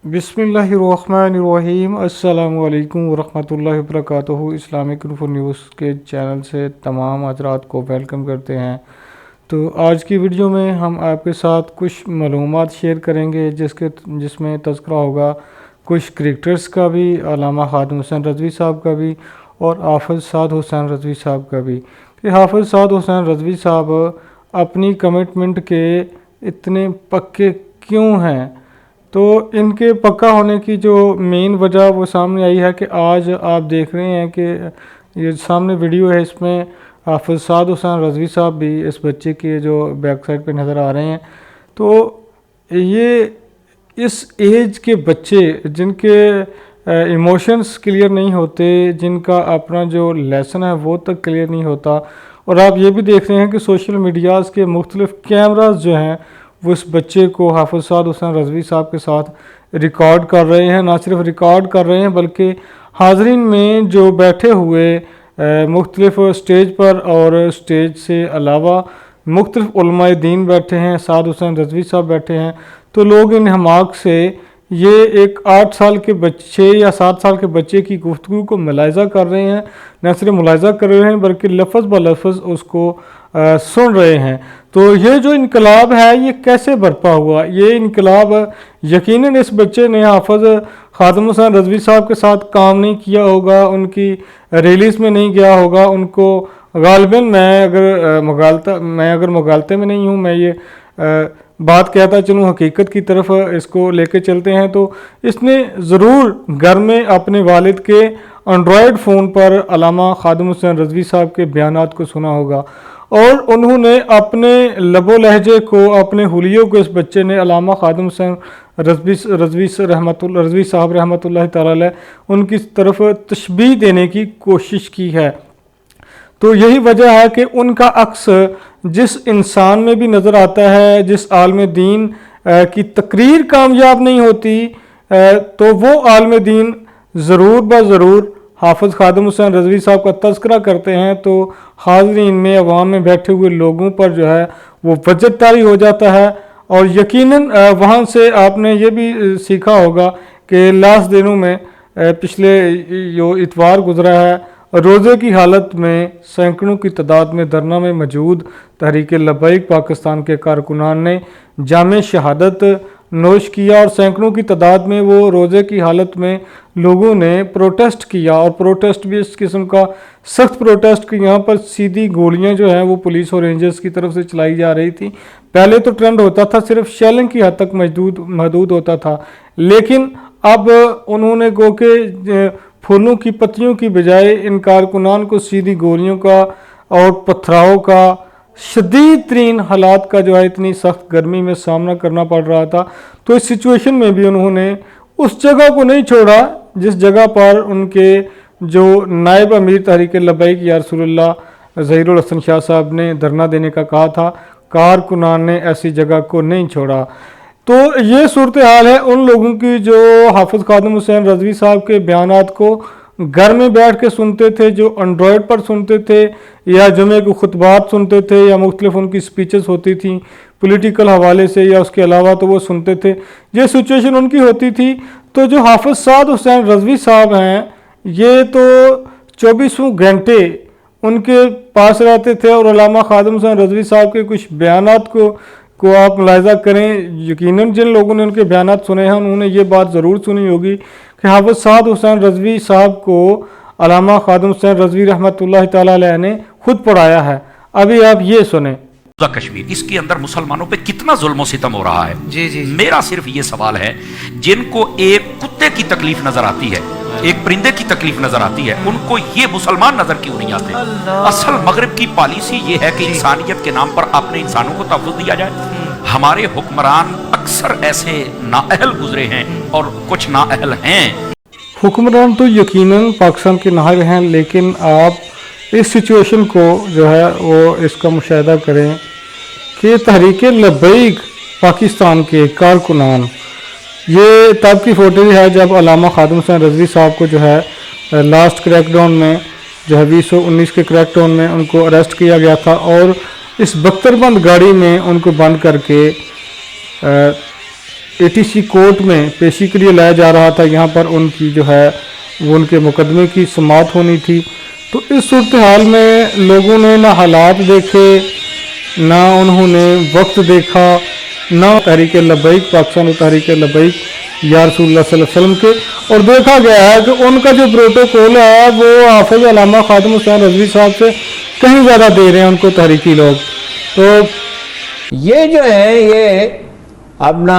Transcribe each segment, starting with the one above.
बिस्मिल्लाहिर्रहमानिर्रहीम। अस्सलाम वालेकुम वरहमतुल्लाहि वबरकातुहू। इस्लामिक इन्फो न्यूज़ के चैनल से तमाम हज़रात को वेलकम करते हैं। तो आज की वीडियो में हम आपके साथ कुछ मालूमात शेयर करेंगे जिसमें तज़किरा होगा कुछ क्रिकेटर्स का भी, अल्लामा खादिम हुसैन रज़वी साहब का भी और हाफ़िज़ साद हुसैन रज़वी साहब का भी, कि हाफ़िज़ साद हुसैन रज़वी साहब अपनी कमिटमेंट के इतने पक्के क्यों हैं। तो इनके पक्का होने की जो मेन वजह वो सामने आई है कि आज आप देख रहे हैं कि ये सामने वीडियो है, इसमें हाफ़िज़ साद हुसैन रज़वी साहब भी इस बच्चे के जो बैक साइड पे नज़र आ रहे हैं। तो ये इस एज के बच्चे जिनके इमोशंस क्लियर नहीं होते, जिनका अपना जो लेसन है वो तक क्लियर नहीं होता, और आप ये भी देख रहे हैं कि सोशल मीडियाज़ के मुख्तलिफ़ कैमरास जो हैं वो इस बच्चे को हाफ़िज़ साद हुसैन रज़वी साहब के साथ रिकॉर्ड कर रहे हैं। ना सिर्फ रिकॉर्ड कर रहे हैं बल्कि हाज़रीन में जो बैठे हुए मुख्तलिफ़ स्टेज पर और स्टेज से अलावा मुख्तलिफ़ उलमाए दीन बैठे हैं, साद हुसैन रज़वी साहब बैठे हैं। तो लोग इन हमाक से ये एक 8 साल के बच्चे या 7 साल के बच्चे की गुफ्तगू को मुलाहिज़ा कर रहे हैं। न सिर्फ मुलाहिज़ा कर रहे हैं बल्कि लफ्ज़ ब लफ्ज़ उसको सुन रहे हैं। तो ये जो इनकलाब है ये कैसे बर्पा हुआ? ये इनकलाब यकीनन इस बच्चे ने हाफ़िज़ खादिम हुसैन रज़वी साहब के साथ काम नहीं किया होगा, उनकी रिलीज़ में नहीं गया होगा। उनको गालिबन मैं अगर मुगालते में नहीं हूँ, मैं ये बात कहता चलूँ, हकीकत की तरफ इसको लेके चलते हैं, तो इसने ज़रूर घर में अपने वालिद के एंड्रॉयड फ़ोन पर अल्लामा खादिम हुसैन रज़वी साहब के बयानात को सुना होगा और उन्होंने अपने लबो लहजे को, अपने हुलियों को इस बच्चे ने अल्लामा खादिम हुसैन रज़वी साहब रहमतुल्लाहि तआला अलैह उनकी तरफ तशबीह देने की कोशिश की है। तो यही वजह है कि उनका अक्स जिस इंसान में भी नज़र आता है, जिस आलम दीन की तकरीर कामयाब नहीं होती, तो वो आलम दीन ज़रूर ब ज़रूर हाफ़िज़ खादिम हुसैन रज़वी साहब का तज़किरा करते हैं। तो हाज़रीन में, अवाम में बैठे हुए लोगों पर जो है वो वजद तारी हो जाता है। और यकीनन वहाँ से आपने ये भी सीखा होगा कि लास्ट दिनों में पिछले जो इतवार गुज़रा है, रोज़े की हालत में सैकड़ों की तादाद में धरना में मौजूद तहरीक लब्बैक पाकिस्तान के कारकुनान ने जामे शहादत नोश किया और सैकड़ों की तादाद में वो रोज़े की हालत में लोगों ने प्रोटेस्ट किया। और प्रोटेस्ट भी इस किस्म का सख्त प्रोटेस्ट कि यहाँ पर सीधी गोलियाँ जो हैं वो पुलिस और रेंजर्स की तरफ से चलाई जा रही थी। पहले तो ट्रेंड होता था सिर्फ शेलिंग की हद तक महदूद होता था, लेकिन अब उन्होंने गो के फूलों की पत्तियों की बजाय इन कारकुनान को सीधी गोलियों का और पथराव का, शदीद तरीन हालात का जो है इतनी सख्त गर्मी में सामना करना पड़ रहा था। तो इस सिचुएशन में भी उन्होंने उस जगह को नहीं छोड़ा जिस जगह पर उनके जो नायब अमीर तहरीक लब्बैक या रसूलुल्लाह ज़हीरुल हसन शाह साहब ने धरना देने का कहा था, कारकुनान ने ऐसी जगह को नहीं छोड़ा। तो ये सूरत हाल है उन लोगों की जो हाफ़िज़ खादिम हुसैन रज़वी साहब के बयानात को घर में बैठ के सुनते थे, जो एंड्रॉयड पर सुनते थे या जुमे को खुतबात सुनते थे या मुख्तलिफ उनकी स्पीचेस होती थी पॉलिटिकल हवाले से या उसके अलावा, तो वो सुनते थे। ये सिचुएशन उनकी होती थी। तो जो हाफ़िज़ साद हुसैन रज़वी साहब हैं ये तो 24 घंटे उनके पास रहते थे और अल्लामा खादिम हुसैन रज़वी साहब के कुछ बयानात को आप मुलाहिज़ा करें। यकीनन जिन लोगों ने उनके बयानात सुने हैं उन्होंने ये बात ज़रूर सुनी होगी कि हाफ़िज़ साद हुसैन रज़वी साहब को अल्लामा खादिम हुसैन रज़वी रहमतुल्लाहि तआला अलैह ने खुद पढ़ाया है। अभी आप ये सुने। कश्मीर, इसके अंदर मुसलमानों पे कितना जुल्म सितम हो रहा है। जी। मेरा सिर्फ ये सवाल है, जिनको एक कुत्ते की तकलीफ नजर आती है, एक परिंदे की तकलीफ नजर आती है, उनको ये मुसलमान नजर क्यों नहीं आते? असल मगरिब की पॉलिसी ये है कि इंसानियत के नाम पर अपने इंसानों को तहफ़्फ़ुज़ दिया जाए। हमारे हुक्मरान अक्सर ऐसे नाअहल गुजरे हैं और कुछ नाअहल हैं। हुक्मरान तो यकीनन पाकिस्तान के नाअहल हैं, लेकिन आप इस सिचुएशन को जो है वो इसका मुशाहिदा करें कि तहरीक लब्बैक पाकिस्तान के कारकुनान, ये तब की फोटो है जब अल्लामा खादिम हुसैन रज़वी साहब को जो है लास्ट क्रैकडाउन में जो है 2019 के क्रैकडाउन में उनको अरेस्ट किया गया था और इस बख्तरबंद गाड़ी में उनको बंद करके ATC कोर्ट में पेशी के लिए लाया जा रहा था। यहाँ पर उनकी जो है वो उनके मुकदमे की समाअत होनी थी। तो इस सूरत हाल में लोगों ने ना हालात देखे, ना उन्होंने वक्त देखा, ना तहरीक लब्बैक पाकिस्तान और तहरीक लब्बैक या रसूलुल्लाह सल्लल्लाहु अलैहि वसल्लम के, और देखा गया है कि उनका जो प्रोटोकॉल है वो हाफिज अल्लामा खादिम हुसैन रज़वी साहब से कहीं ज़्यादा दे रहे हैं उनको तहरीकी लोग। तो ये जो है ये अपना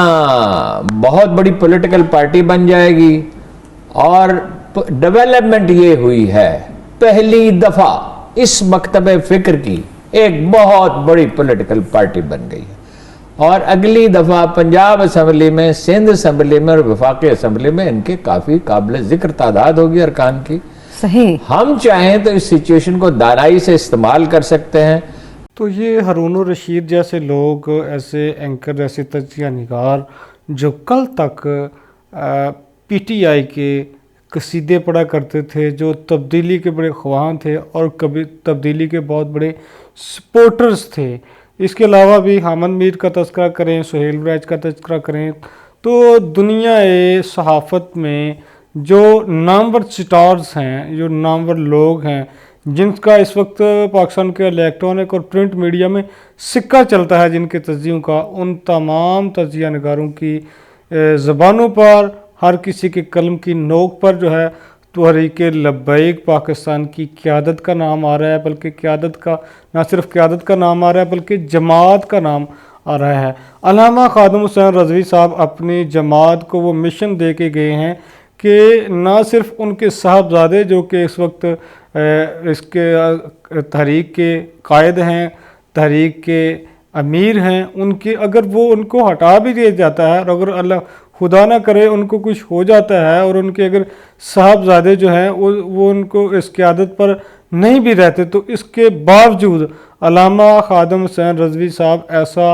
बहुत बड़ी पॉलिटिकल पार्टी बन जाएगी, और डेवलपमेंट ये हुई है पहली दफा इस मकतब फिक्र की एक बहुत बड़ी पॉलिटिकल पार्टी बन गई है। और अगली दफा पंजाब असम्बली में, सिंध असम्बली में और वफाकी असम्बली में इनके काफी काबिल जिक्र तादाद होगी अरकान की। सही। हम चाहें तो इस सिचुएशन को दानाई से इस्तेमाल कर सकते हैं। तो ये हारून रशीद जैसे लोग, ऐसे एंकर, ऐसे तजिया निगार जो कल तक PTI के कसीदे पढ़ा करते थे, जो तब्दीली के बड़े ख्वाहां थे और कभी तब्दीली के बहुत बड़े सपोर्टर्स थे, इसके अलावा भी हामद मीर का तज़किरा करें, सुहेल वैज का तज़किरा करें, तो दुनिया सहाफ़त में जो नामवर स्टार्स हैं, जो नामवर लोग हैं, जिनका इस वक्त पाकिस्तान के इलेक्ट्रॉनिक और प्रिंट मीडिया में सिक्का चलता है जिनके तजियों का, उन तमाम तजिया निगारों की ज़बानों पर, हर किसी के कलम की नोक पर जो है तहरीक लब्बैक पाकिस्तान की क़यादत का नाम आ रहा है। बल्कि क़यादत का ना सिर्फ क़यादत का नाम आ रहा है बल्कि जमात का नाम आ रहा है। अल्लामा खादिम हुसैन रज़वी साहब अपनी जमात को वो मिशन दे के गए हैं कि ना सिर्फ उनके साहबजादे जो कि इस वक्त इसके तहरीक के कायद हैं, तहरीक के अमीर हैं, उनके अगर वो उनको हटा भी दिया जाता है और अगर अल्लाह खुदा ना करे उनको कुछ हो जाता है और उनके अगर साहबजादे जो हैं वो उनको इस क़यादत पर नहीं भी रहते, तो इसके बावजूद अल्लामा खादिम हुसैन रज़वी साहब ऐसा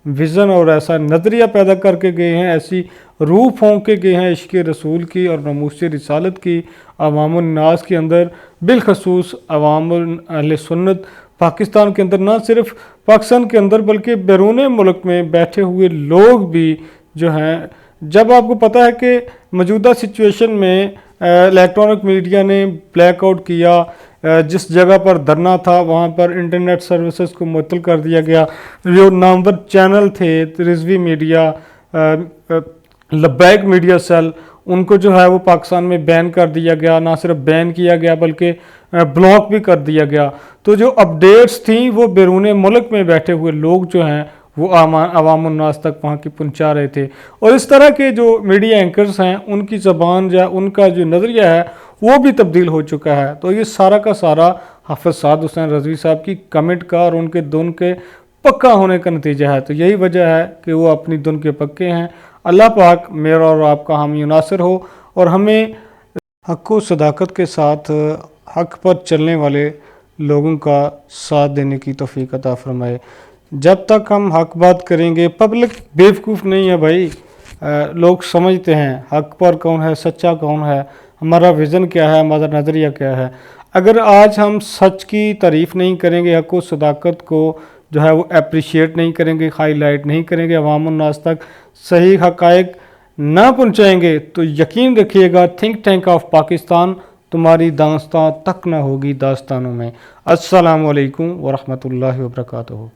विज़न और ऐसा नज़रिया पैदा करके गए हैं, ऐसी रूह फूंक के गए हैं इश्क़ रसूल की और नमूस रिसालत की अवामुन नास के अंदर, बिलखसूस अवामुल अहले सुन्नत पाकिस्तान के अंदर, ना सिर्फ पाकिस्तान के अंदर बल्कि बैरून मुल्क में बैठे हुए लोग भी जो हैं। जब आपको पता है कि मौजूदा सिचुएशन में इलेक्ट्रॉनिक मीडिया ने ब्लैकआउट किया, जिस जगह पर धरना था वहाँ पर इंटरनेट सर्विसेज को मुअत्तल कर दिया गया, जो नामवर चैनल थे रिजवी मीडिया, लब्बैक मीडिया सेल, उनको जो है वो पाकिस्तान में बैन कर दिया गया, ना सिर्फ बैन किया गया बल्कि ब्लॉक भी कर दिया गया। तो जो अपडेट्स थी वो बैरून मुल्क में बैठे हुए लोग जो हैं वो अवाम उन्नास तक वहाँ की पहुँचा रहे थे। और इस तरह के जो मीडिया एंकर्स हैं उनकी ज़बान या उनका जो नज़रिया है वो भी तब्दील हो चुका है। तो ये सारा का सारा हाफिज़ साद हुसैन रज़वी साहब की कमिट का और उनके दुन के पक्का होने का नतीजा है। तो यही वजह है कि वो अपनी दुन के पक्के हैं। अल्लाह पाक मेरा और आपका हामी नासिर हो और हमें हक़ व सदाकत के साथ हक़ पर चलने वाले लोगों का साथ देने की तौफ़ीक़ अता फ़रमाए। जब तक हम हक़ बात करेंगे, पब्लिक बेवकूफ़ नहीं है भाई, लोग समझते हैं हक़ पर कौन है, सच्चा कौन है, हमारा विज़न क्या है, हमारा नज़रिया क्या है। अगर आज हम सच की तारीफ़ नहीं करेंगे, हक़ व सदाकत को जो है वो अप्रिशिएट नहीं करेंगे, हाईलाइट नहीं करेंगे, अवाम उन्नास तक सही हक़ाइक़ ना पहुँचाएँगे, तो यकीन रखिएगा थिंक टैंक ऑफ पाकिस्तान तुम्हारी दास्तां तक ना होगी दास्तानों में। अस्सलामु अलैकुम व रहमतुल्लाहि व बरकातुहू।